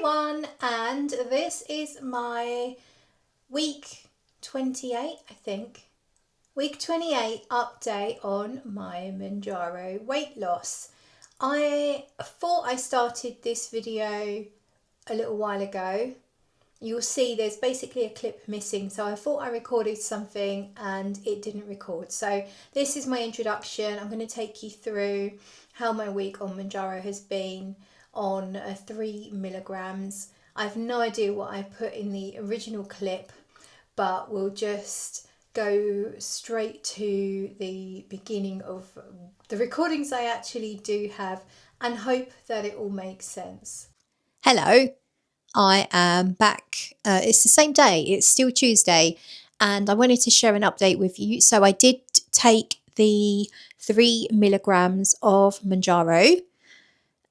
everyone, and this is my week 28, I think. Week 28 update on my Mounjaro weight loss. I thought I started this video a little while ago. You'll see there's basically a clip missing, so I thought I recorded something and it didn't record. So this is my introduction. I'm going to take you through how my week on Mounjaro has been on 3 milligrams. I have no idea what I put in the original clip, but we'll just go straight to the beginning of the recordings I actually do have and hope that it all makes sense. Hello, I am back. It's the same day, it's still Tuesday, and I wanted to share an update with you. So I did take the 3 milligrams of Mounjaro,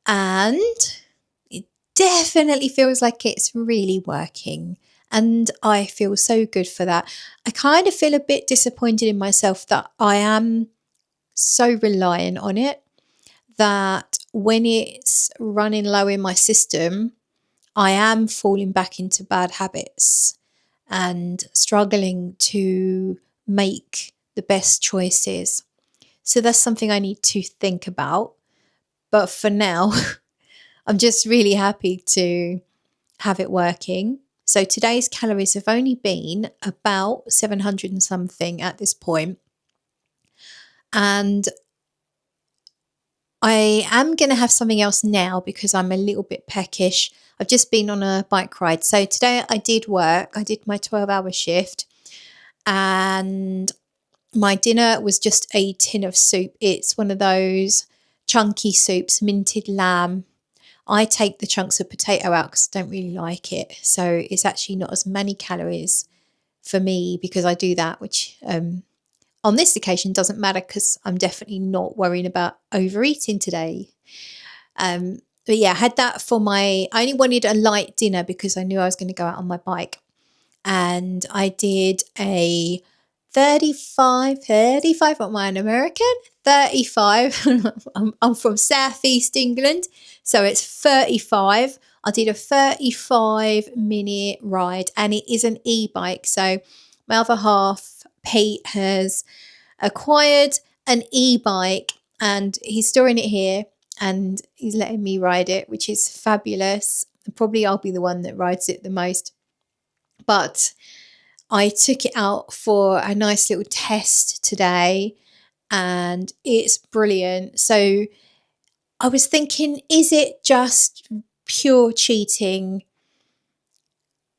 and it definitely feels like it's really working. And I feel so good for that. I kind of feel a bit disappointed in myself that I am so reliant on it, that when it's running low in my system, I am falling back into bad habits and struggling to make the best choices. So that's something I need to think about. But for now, I'm just really happy to have it working. So today's calories have only been about 700 and something at this point. And I am going to have something else now because I'm a little bit peckish. I've just been on a bike ride. So today I did work. I did my 12-hour shift. And my dinner was just a tin of soup. It's one of those chunky soups, minted lamb. I take the chunks of potato out because I don't really like it. So it's actually not as many calories for me because I do that, which on this occasion doesn't matter because I'm definitely not worrying about overeating today. But yeah, I had that for I only wanted a light dinner because I knew I was going to go out on my bike. And I did a 35, what am I, an American? 35. I'm from Southeast England, so it's 35. I did a 35-minute ride, and it is an e-bike. So my other half, Pete, has acquired an e-bike, and he's storing it here, and he's letting me ride it, which is fabulous. Probably I'll be the one that rides it the most. But I took it out for a nice little test today, and it's brilliant. So I was thinking, is it just pure cheating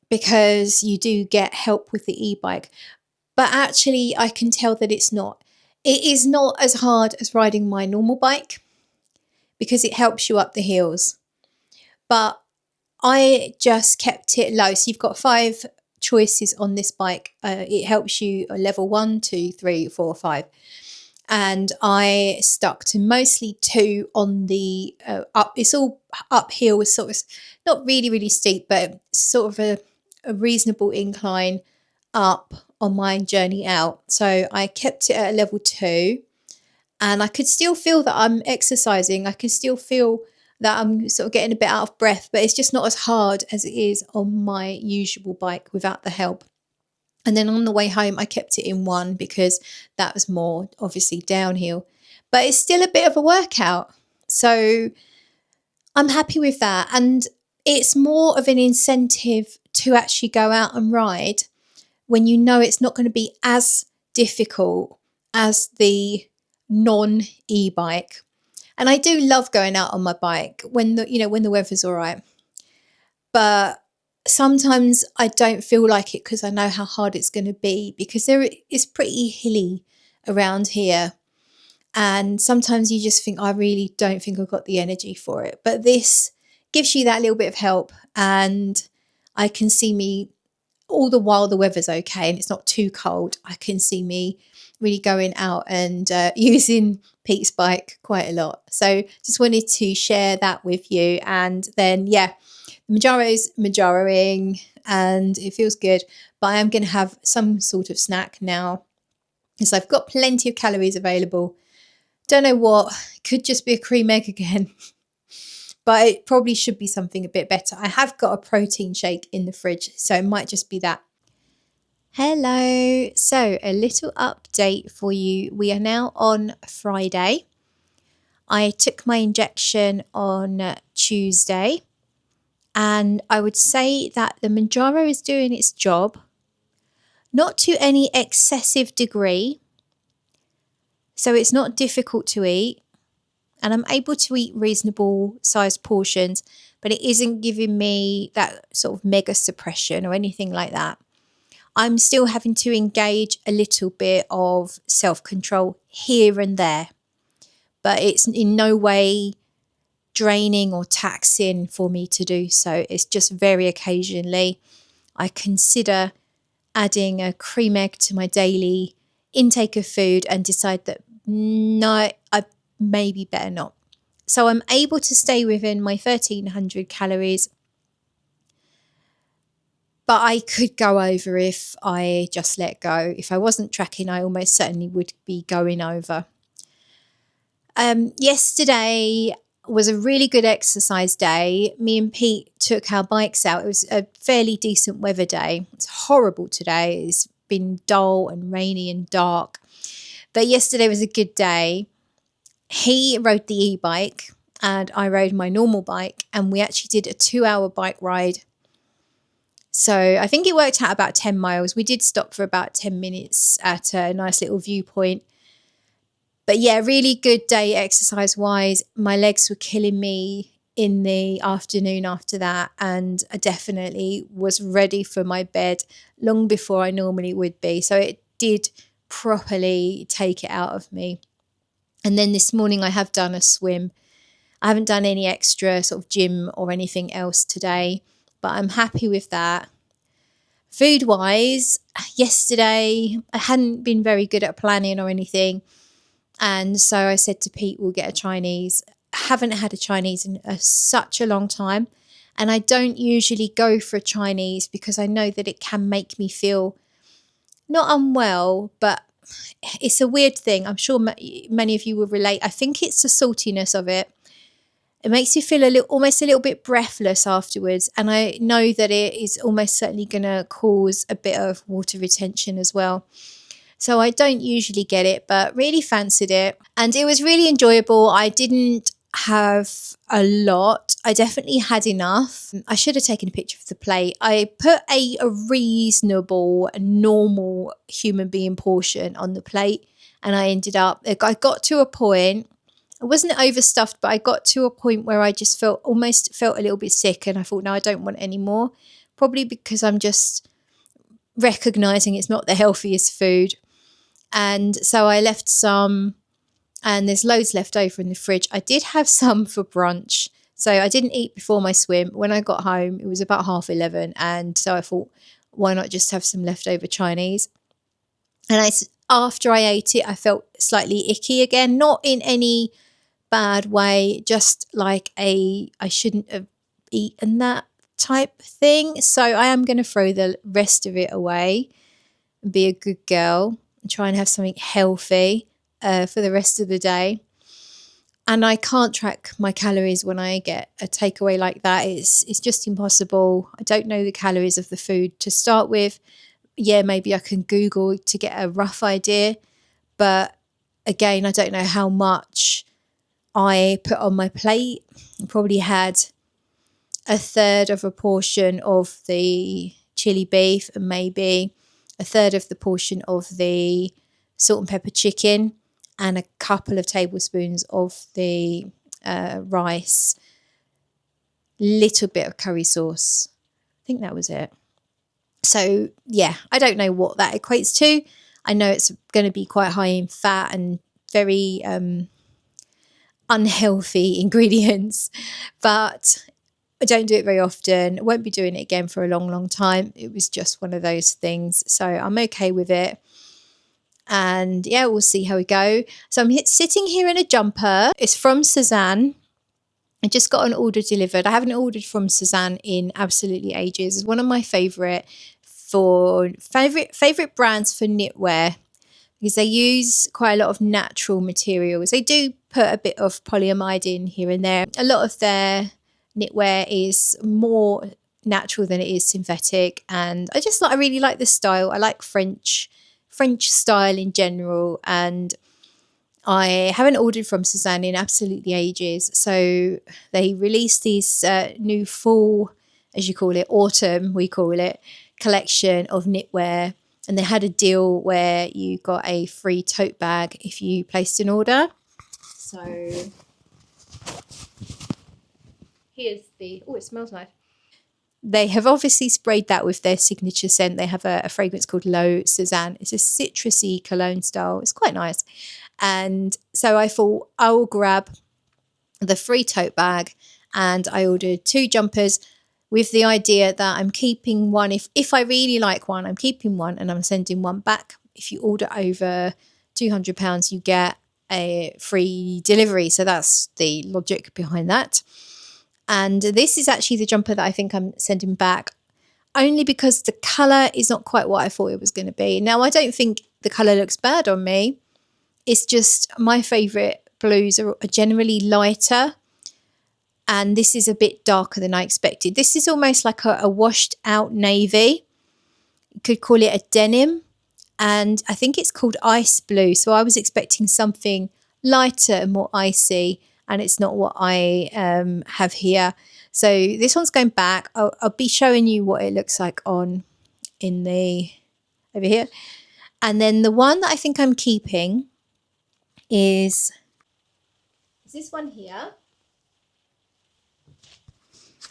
because you do get help with the e-bike? But actually, I can tell that it's not. It is not as hard as riding my normal bike because it helps you up the hills. But I just kept it low. So you've got 5 choices on this bike. It helps you level 1, 2, 3, 4, 5. And I stuck to mostly 2 on the up. It's all uphill, with sort of not really, really steep, but sort of a reasonable incline up on my journey out. So I kept it at a level 2, and I could still feel that I'm exercising. I can still feel that I'm sort of getting a bit out of breath, but it's just not as hard as it is on my usual bike without the help. And then on the way home, I kept it in 1 because that was more obviously downhill, but it's still a bit of a workout. So I'm happy with that. And it's more of an incentive to actually go out and ride when you know it's not going to be as difficult as the non-e-bike. And I do love going out on my bike when the weather's all right. But sometimes I don't feel like it because I know how hard it's going to be, because it's pretty hilly around here. And sometimes you just think, I really don't think I've got the energy for it. But this gives you that little bit of help. And I can see me, all the while the weather's okay and it's not too cold, I can see me really going out and using Pete's bike quite a lot. So just wanted to share that with you. And then, yeah, Mounjaro's Mounjaroing and it feels good. But I am going to have some sort of snack now because I've got plenty of calories available. Don't know what, could just be a cream egg again. but it probably should be something a bit better. I have got a protein shake in the fridge, so it might just be that. Hello, so a little update for you. We are now on Friday. I took my injection on Tuesday, and I would say that the Mounjaro is doing its job, not to any excessive degree. So it's not difficult to eat, and I'm able to eat reasonable sized portions, but it isn't giving me that sort of mega suppression or anything like that. I'm still having to engage a little bit of self-control here and there, but it's in no way draining or taxing for me to do so. It's just very occasionally I consider adding a cream egg to my daily intake of food and decide that no, I maybe better not. So I'm able to stay within my 1300 calories, but I could go over if I just let go. If I wasn't tracking, I almost certainly would be going over. Yesterday was a really good exercise day. Me and Pete took our bikes out. It was a fairly decent weather day. It's horrible today. It's been dull and rainy and dark. But yesterday was a good day. He rode the e-bike and I rode my normal bike, and we actually did a 2-hour bike ride. So I think it worked out about 10 miles. We did stop for about 10 minutes at a nice little viewpoint. But yeah, really good day exercise-wise. My legs were killing me in the afternoon after that, and I definitely was ready for my bed long before I normally would be. So it did properly take it out of me. And then this morning I have done a swim. I haven't done any extra sort of gym or anything else today, but I'm happy with that. Food-wise, yesterday I hadn't been very good at planning or anything. And so I said to Pete, we'll get a Chinese. I haven't had a Chinese in such a long time. And I don't usually go for a Chinese because I know that it can make me feel not unwell, but it's a weird thing. I'm sure many of you will relate. I think it's the saltiness of it. It makes you feel almost a little bit breathless afterwards. And I know that it is almost certainly going to cause a bit of water retention as well. So I don't usually get it, but really fancied it. And it was really enjoyable. I didn't have a lot. I definitely had enough. I should have taken a picture of the plate. I put a reasonable, normal human being portion on the plate, and I got to a point, I wasn't overstuffed, but I got to a point where I just almost felt a little bit sick, and I thought, no, I don't want any more. Probably because I'm just recognizing it's not the healthiest food. And so I left some, and there's loads left over in the fridge. I did have some for brunch. So I didn't eat before my swim. When I got home, it was about 11:30. And so I thought, why not just have some leftover Chinese? And after I ate it, I felt slightly icky again, not in any bad way, just like I shouldn't have eaten that type thing. So I am going to throw the rest of it away and be a good girl and try and have something healthy for the rest of the day. And I can't track my calories when I get a takeaway like that. It's just impossible. I don't know the calories of the food to start with. Yeah, maybe I can Google to get a rough idea. But again, I don't know how much I put on my plate. I probably had a third of a portion of the chili beef and maybe a third of the portion of the salt and pepper chicken and a couple of tablespoons of the rice, little bit of curry sauce. I think that was it. So yeah, I don't know what that equates to. I know it's going to be quite high in fat and very unhealthy ingredients, but I don't do it very often. I won't be doing it again for a long, long time. It was just one of those things. So I'm okay with it. And yeah, we'll see how we go. So I'm sitting here in a jumper. It's from Suzanne. I just got an order delivered. I haven't ordered from Suzanne in absolutely ages. It's one of my favorite brands for knitwear because they use quite a lot of natural materials. They do put a bit of polyamide in here and there. A lot of their knitwear is more natural than it is synthetic, and I really like the style. I like French style in general, and I haven't ordered from Suzanne in absolutely ages. So they released these new fall, as you call it, autumn, we call it, collection of knitwear. And they had a deal where you got a free tote bag if you placed an order. So here's the, oh, it smells nice. They have obviously sprayed that with their signature scent. They have a fragrance called L'Eau Suzanne. It's a citrusy cologne style. It's quite nice. And so I thought I will grab the free tote bag, and I ordered 2 jumpers with the idea that I'm keeping one. If I really like one, I'm keeping one and I'm sending one back. If you order over £200, you get a free delivery. So that's the logic behind that. And this is actually the jumper that I think I'm sending back, only because the colour is not quite what I thought it was going to be. Now, I don't think the colour looks bad on me. It's just my favourite blues are generally lighter, and this is a bit darker than I expected. This is almost like a washed out navy. You could call it a denim, and I think it's called ice blue. So I was expecting something lighter and more icy, and it's not what I have here. So this one's going back. I'll be showing you what it looks like on in the over here. And then the one that I think I'm keeping is this one here.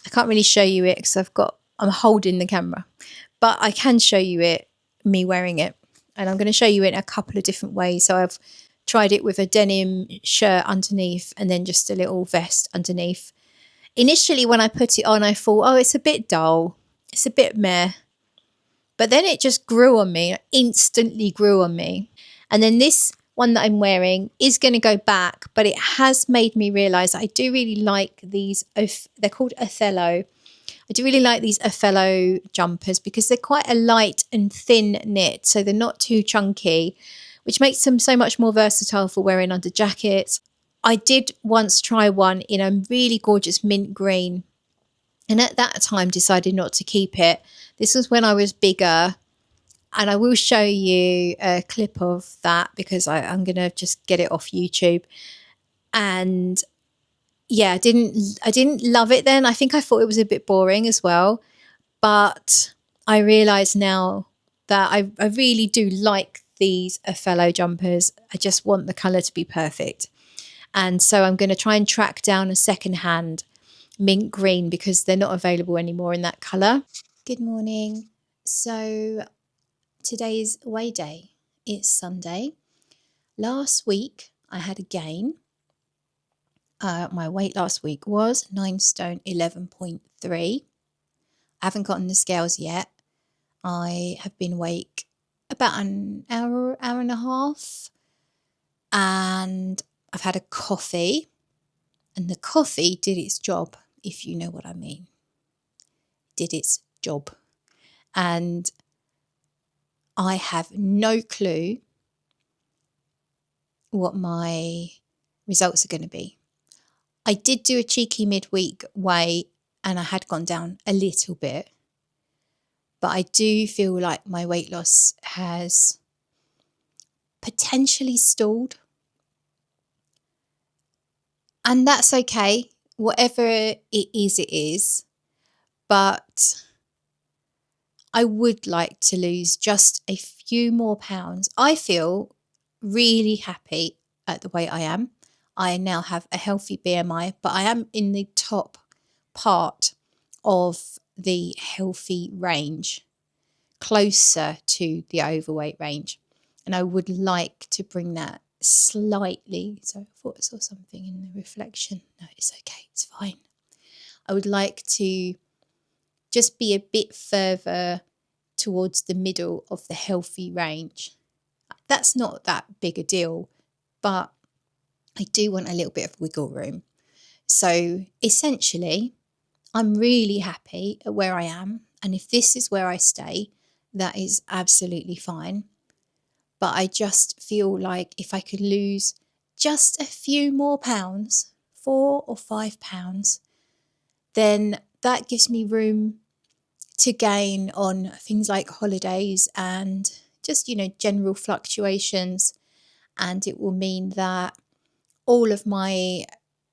I can't really show you it because I'm holding the camera, but I can show you it, me wearing it. And I'm going to show you it in a couple of different ways. So I've tried it with a denim shirt underneath and then just a little vest underneath. Initially, when I put it on, I thought, oh, it's a bit dull. It's a bit meh. But then it just grew on me, instantly grew on me. And then this one that I'm wearing is going to go back, but it has made me realise I do really like these. They're called Othello. I do really like these Othello jumpers because they're quite a light and thin knit, so they're not too chunky, which makes them so much more versatile for wearing under jackets. I did once try one in a really gorgeous mint green, and at that time decided not to keep it. This was when I was bigger, and I will show you a clip of that because I'm going to just get it off YouTube. And yeah, I didn't love it then. I think I thought it was a bit boring as well. But I realise now that I really do like these Othello jumpers. I just want the colour to be perfect. And so I'm going to try and track down a second-hand mint green because they're not available anymore in that colour. Good morning. So today's weigh day. It's Sunday. Last week I had a gain. My weight last week was 9 stone 11.3. I haven't gotten the scales yet. I have been awake about an hour and a half, and I've had a coffee, and the coffee did its job, if you know what I mean. Did its job. And I have no clue what my results are going to be. I did do a cheeky midweek weigh and I had gone down a little bit, but I do feel like my weight loss has potentially stalled. And that's okay. Whatever it is. But I would like to lose just a few more pounds. I feel really happy at the weight I am. I now have a healthy BMI, but I am in the top part of the healthy range, closer to the overweight range. And I would like to bring that slightly. So I thought I saw something in the reflection. No, it's okay. It's fine. I would like to just be a bit further towards the middle of the healthy range. That's not that big a deal, but I do want a little bit of wiggle room. So essentially, I'm really happy at where I am. And if this is where I stay, that is absolutely fine. But I just feel like if I could lose just a few more pounds, 4 or 5 pounds, then that gives me room to gain on things like holidays and just, general fluctuations. And it will mean that all of my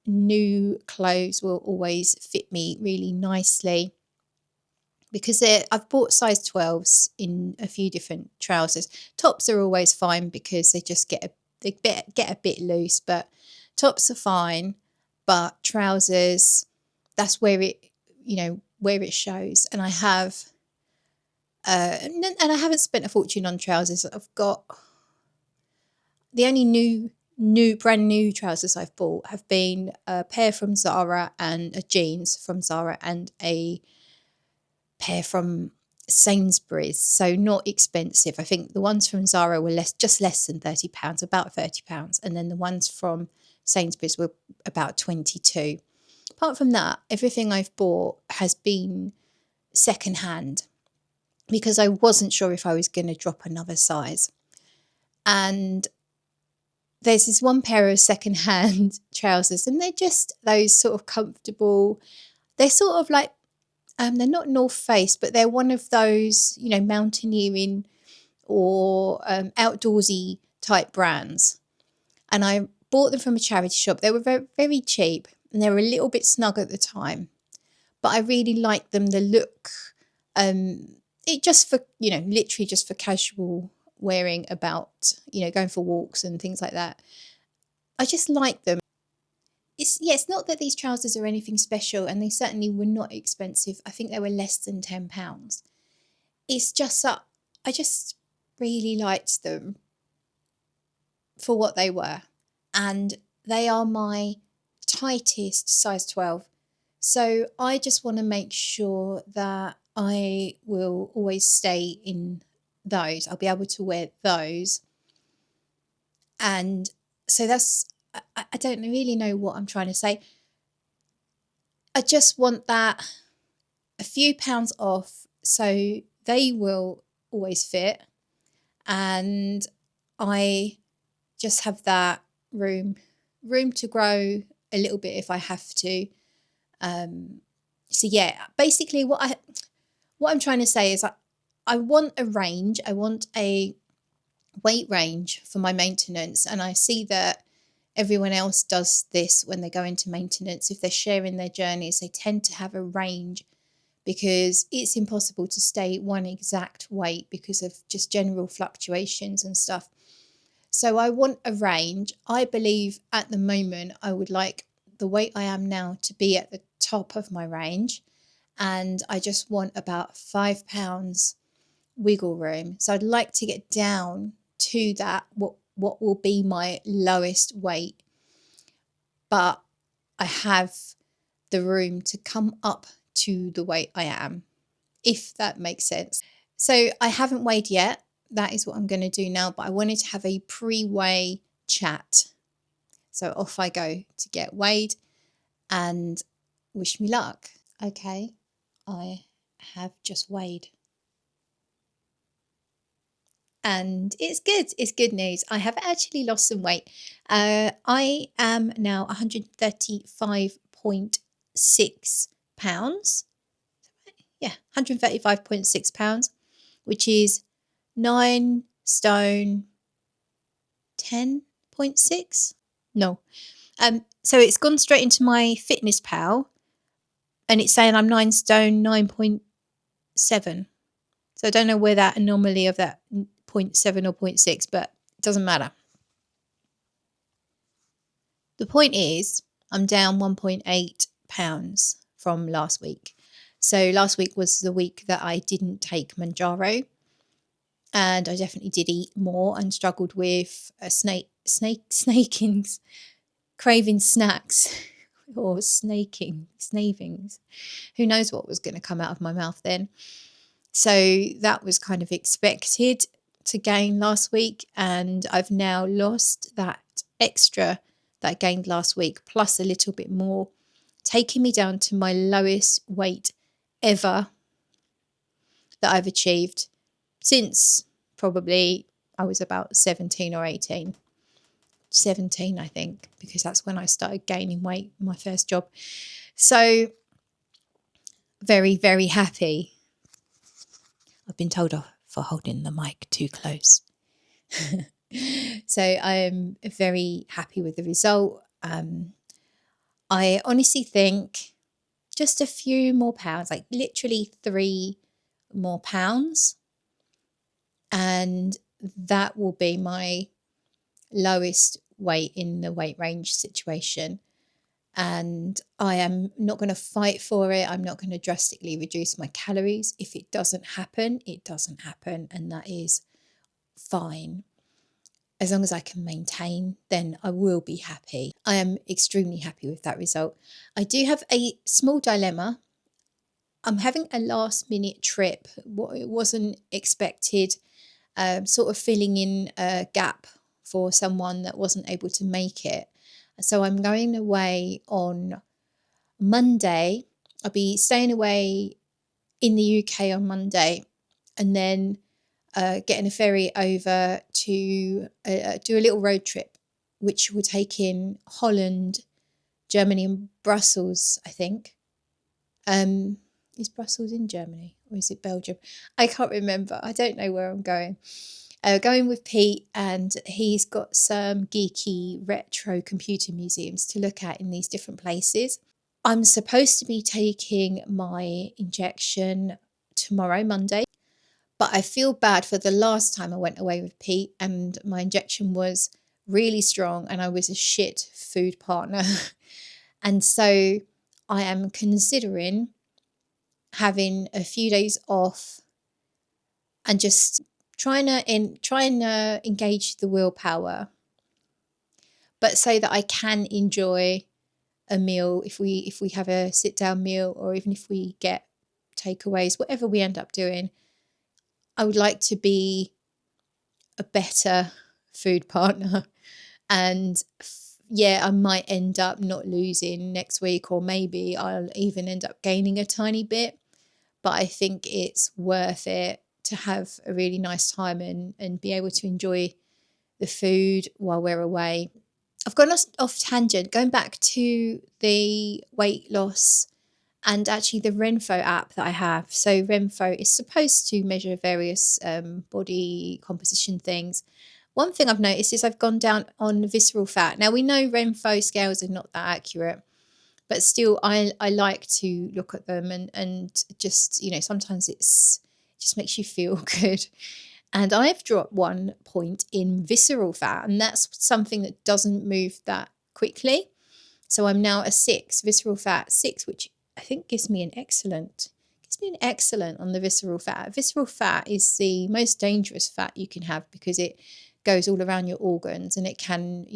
new clothes will always fit me really nicely, because I've bought size 12s in a few different trousers. Tops are always fine because they just get a bit loose, but tops are fine. But trousers, that's where it shows. And I have, and I haven't spent a fortune on trousers. I've got the only brand new trousers I've bought have been a pair from Zara and a jeans from Zara and a pair from Sainsbury's, so not expensive. I think the ones from Zara were just less than £30, about £30, and then the ones from Sainsbury's were about 22. Apart from that, everything I've bought has been secondhand because I wasn't sure if I was going to drop another size. And there's this one pair of secondhand trousers, and they're just those sort of comfortable. They're sort of like, they're not North Face, but they're one of those, mountaineering or outdoorsy type brands. And I bought them from a charity shop. They were very, very cheap, and they were a little bit snug at the time. But I really liked them, the look. It just for, literally just for casual wearing about, going for walks and things like that. I just like them. It's not that these trousers are anything special, and they certainly were not expensive. I think they were less than £10. It's just that I just really liked them for what they were. And they are my tightest size 12. So I just want to make sure that I will always stay in those. I'll be able to wear those. And so I don't really know what I'm trying to say. I just want that a few pounds off so they will always fit. And I just have that room to grow a little bit if I have to. So yeah, basically what I'm trying to say is I want a range. I want a weight range for my maintenance, and I see that everyone else does this when they go into maintenance. If they're sharing their journeys, they tend to have a range because it's impossible to stay one exact weight because of just general fluctuations and stuff. So I want a range. I believe at the moment I would like the weight I am now to be at the top of my range, and I just want about £5 wiggle room. So I'd like to get down to that, what will be my lowest weight, but I have the room to come up to the weight I am, if that makes sense. So I haven't weighed yet. That is what I'm going to do now, but I wanted to have a pre-weigh chat. So off I go to get weighed, and wish me luck. Okay, I have just weighed. And it's good. It's good news. I have actually lost some weight. I am now 135.6 pounds. Yeah, 135.6 pounds, which is 9 stone 10.6. No. So it's gone straight into my Fitness Pal, and it's saying I'm 9 stone 9.7. So I don't know where that anomaly of that 0.7 or 0.6, but it doesn't matter. The point is, I'm down 1.8 pounds from last week. So last week was the week that I didn't take Mounjaro, and I definitely did eat more and struggled with snakings, craving snacks, or snavings. Who knows what was going to come out of my mouth then? So that was kind of expected to gain last week, and I've now lost that extra that I gained last week, plus a little bit more, taking me down to my lowest weight ever that I've achieved since probably I was about 17 or 18. 17, I think, because that's when I started gaining weight, my first job. So very, very happy. I've been told off for holding the mic too close. So I am very happy with the result. I honestly think just a few more pounds, like literally 3 more pounds, and that will be my lowest weight in the weight range situation. And I am not going to fight for it. I'm not going to drastically reduce my calories. If it doesn't happen, it doesn't happen, and that is fine. As long as I can maintain, then I will be happy. I am extremely happy with that result. I do have a small dilemma. I'm having a last minute trip. It wasn't expected, sort of filling in a gap for someone that wasn't able to make it. So I'm going away on Monday. I'll be staying away in the UK on Monday, and then getting a ferry over to do a little road trip, which will take in Holland, Germany and Brussels, I think. Is Brussels in Germany or is it Belgium? I can't remember. I don't know where I'm going. Going with Pete, and he's got some geeky retro computer museums to look at in these different places. I'm supposed to be taking my injection tomorrow, Monday. But I feel bad for the last time I went away with Pete and my injection was really strong and I was a shit food partner. And so I am considering having a few days off and just trying to engage the willpower, but so that I can enjoy a meal if we have a sit down meal, or even if we get takeaways, whatever we end up doing. I would like to be a better food partner, and I might end up not losing next week, or maybe I'll even end up gaining a tiny bit, but I think it's worth it to have a really nice time and be able to enjoy the food while we're away. I've gone off tangent, going back to the weight loss and actually the Renfo app that I have. So Renfo is supposed to measure various body composition things. One thing I've noticed is I've gone down on visceral fat. Now, we know Renfo scales are not that accurate, but still I like to look at them and just, sometimes it just makes you feel good. And I've dropped 1 point in visceral fat, and that's something that doesn't move that quickly. So I'm now a 6, visceral fat 6, which I think gives me an excellent on the visceral fat. Visceral fat is the most dangerous fat you can have because it goes all around your organs, and it can,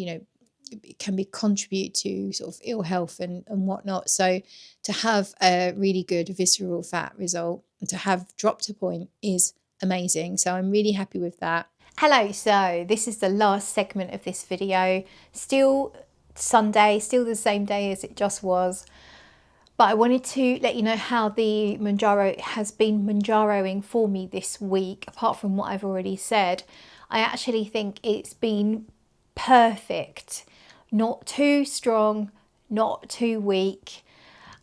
contribute to sort of ill health and whatnot. So to have a really good visceral fat result and to have dropped a point is amazing. So I'm really happy with that. Hello, so this is the last segment of this video. Still Sunday, still the same day as it just was. But I wanted to let you know how the Mounjaro has been Mounjaroing for me this week. Apart from what I've already said, I actually think it's been perfect. Not too strong, not too weak.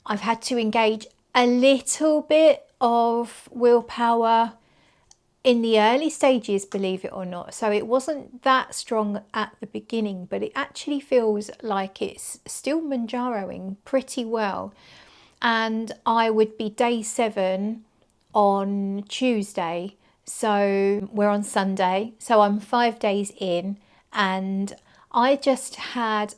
I've had to engage a little bit of willpower in the early stages, believe it or not. So it wasn't that strong at the beginning, but it actually feels like it's still Mounjaroing pretty well. And I would be day 7 on Tuesday. So we're on Sunday. So I'm 5 days in, and I just had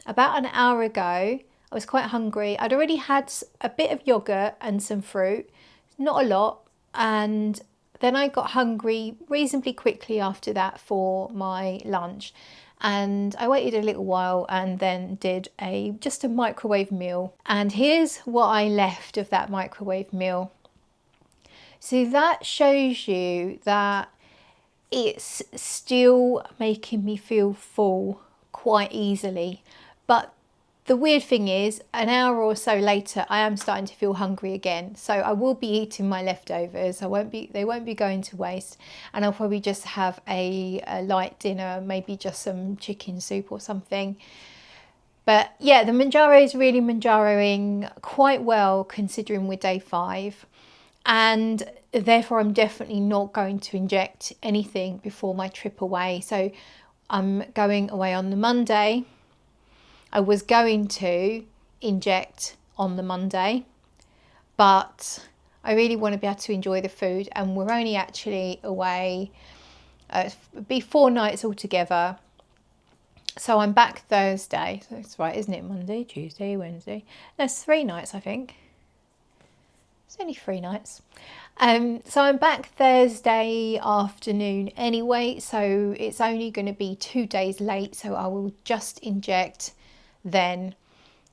about an hour ago, I was quite hungry. I'd already had a bit of yogurt and some fruit, not a lot. And then I got hungry reasonably quickly after that for my lunch. And I waited a little while and then did just a microwave meal. And here's what I left of that microwave meal. So that shows you that it's still making me feel full quite easily. But the weird thing is, an hour or so later, I am starting to feel hungry again. So I will be eating my leftovers. They won't be going to waste. And I'll probably just have a light dinner, maybe just some chicken soup or something. But yeah, the Mounjaro is really Mounjaroing quite well considering we're day 5. And therefore I'm definitely not going to inject anything before my trip away. So I'm going away on the Monday. I was going to inject on the Monday, but I really want to be able to enjoy the food, and we're only actually away, it'll be 4 nights altogether. So I'm back Thursday. So that's right, isn't it? Monday, Tuesday, Wednesday. That's 3 nights, I think. It's only 3 nights. So I'm back Thursday afternoon anyway, so it's only going to be 2 days late, so I will just inject then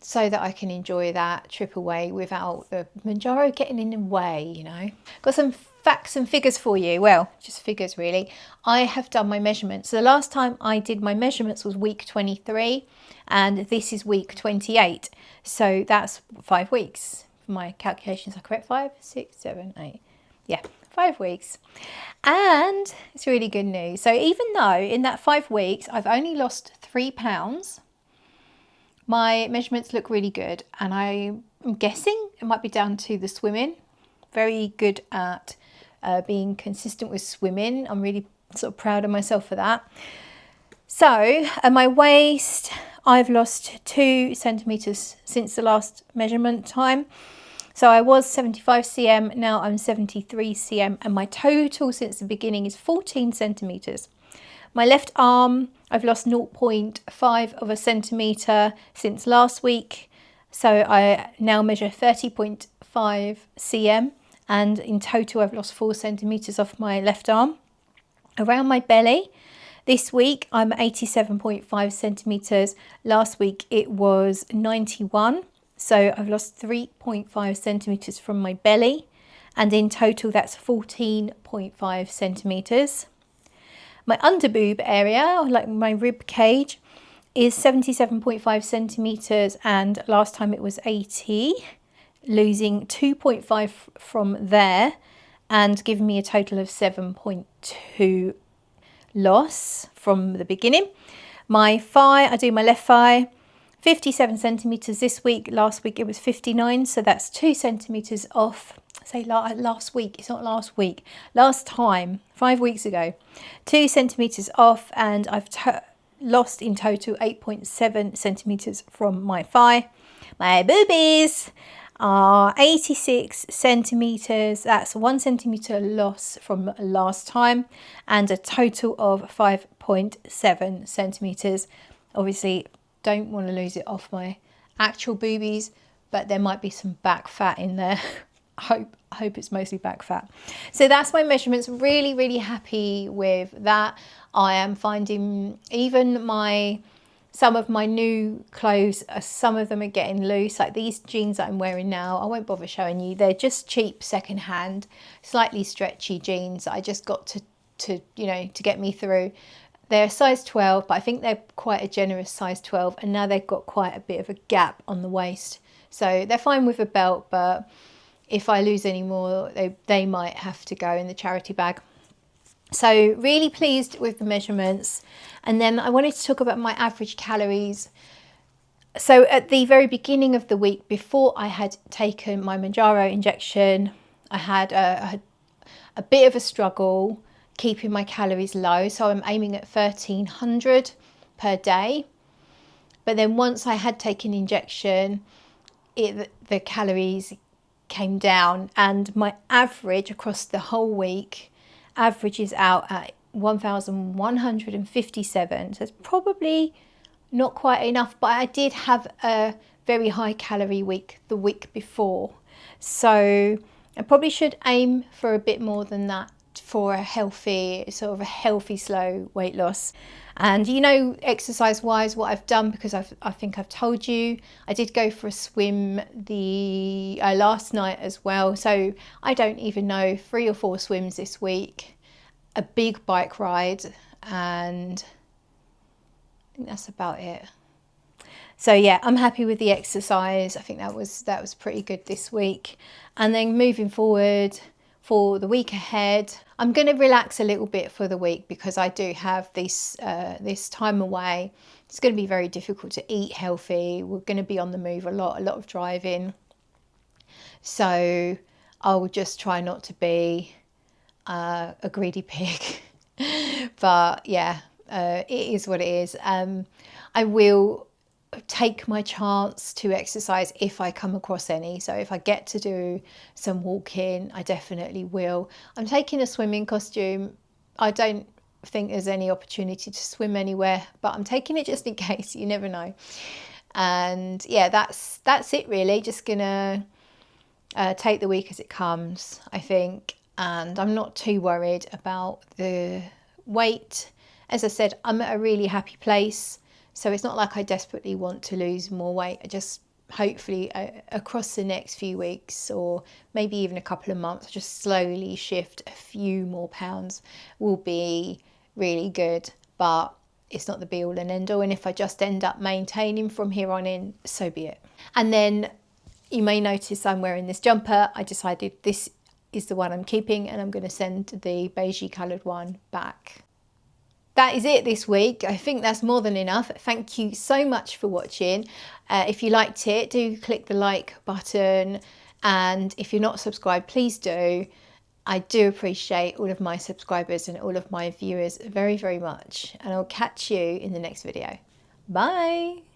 so that I can enjoy that trip away without the Mounjaro getting in the way, you know. Got some facts and figures for you. Well, just figures really. I have done my measurements. So the last time I did my measurements was week 23 and this is week 28. So that's 5 weeks. My calculations are correct. 5, 6, 7, 8. Yeah, 5 weeks. And it's really good news. So even though in that 5 weeks I've only lost 3 pounds, my measurements look really good, and I'm guessing it might be down to the swimming. Very good at being consistent with swimming. I'm really sort of proud of myself for that. So at my waist, I've lost 2 centimetres since the last measurement time. So I was 75 cm, now I'm 73 cm, and my total since the beginning is 14 centimetres. My left arm, I've lost 0.5 of a centimetre since last week. So I now measure 30.5 cm, and in total I've lost 4 centimetres off my left arm. Around my belly, this week I'm 87.5 centimetres. Last week it was 91. So I've lost 3.5 centimetres from my belly, and in total that's 14.5 centimetres. My underboob area, like my rib cage, is 77.5 centimetres, and last time it was 80, losing 2.5 from there and giving me a total of 7.2 loss from the beginning. My thigh, I do my left thigh, 57 centimetres this week. Last week it was 59, so that's 2 centimetres off. Say last week, it's not last week, last time, 5 weeks ago. 2 centimetres off, and I've lost in total 8.7 centimetres from my thigh. My boobies are 86 centimetres. That's 1 centimetre loss from last time, and a total of 5.7 centimetres. Obviously, don't want to lose it off my actual boobies, but there might be some back fat in there. I hope it's mostly back fat. So that's my measurements. Really, really happy with that. I am finding even some of my new clothes, some of them are getting loose. Like these jeans that I'm wearing now, I won't bother showing you. They're just cheap secondhand, slightly stretchy jeans that I just got to get me through. They're size 12, but I think they're quite a generous size 12, and now they've got quite a bit of a gap on the waist. So they're fine with a belt, but if I lose any more, they might have to go in the charity bag. So really pleased with the measurements. And then I wanted to talk about my average calories. So at the very beginning of the week, before I had taken my Mounjaro injection, I had a bit of a struggle keeping my calories low. So I'm aiming at 1300 per day. But then once I had taken injection, the calories came down, and my average across the whole week averages out at 1,157. So it's probably not quite enough, but I did have a very high calorie week the week before. So I probably should aim for a bit more than that for a healthy, slow weight loss. And exercise wise, what I've done, because I think I've told you, I did go for a swim last night as well. So I don't even know, 3 or 4 swims this week, a big bike ride, and I think that's about it. So yeah, I'm happy with the exercise. I think that was pretty good this week. And then moving forward for the week ahead, I'm going to relax a little bit for the week, because I do have this time away it's going to be very difficult to eat healthy. We're going to be on the move a lot of driving. So I will just try not to be a greedy pig. But yeah, it is what it is. I will take my chance to exercise if I come across any. So if I get to do some walking, I definitely will. I'm taking a swimming costume. I don't think there's any opportunity to swim anywhere, but I'm taking it just in case. You never know. And yeah, that's it really. Just gonna take the week as it comes, I think. And I'm not too worried about the weight. As I said, I'm at a really happy place. So it's not like I desperately want to lose more weight. I just hopefully across the next few weeks or maybe even a couple of months, just slowly shift a few more pounds will be really good. But it's not the be all and end all. And if I just end up maintaining from here on in, so be it. And then you may notice I'm wearing this jumper. I decided this is the one I'm keeping and I'm going to send the beigey coloured one back. That is it this week. I think that's more than enough. Thank you so much for watching. If you liked it, do click the like button. And if you're not subscribed, please do. I do appreciate all of my subscribers and all of my viewers very, very much. And I'll catch you in the next video. Bye.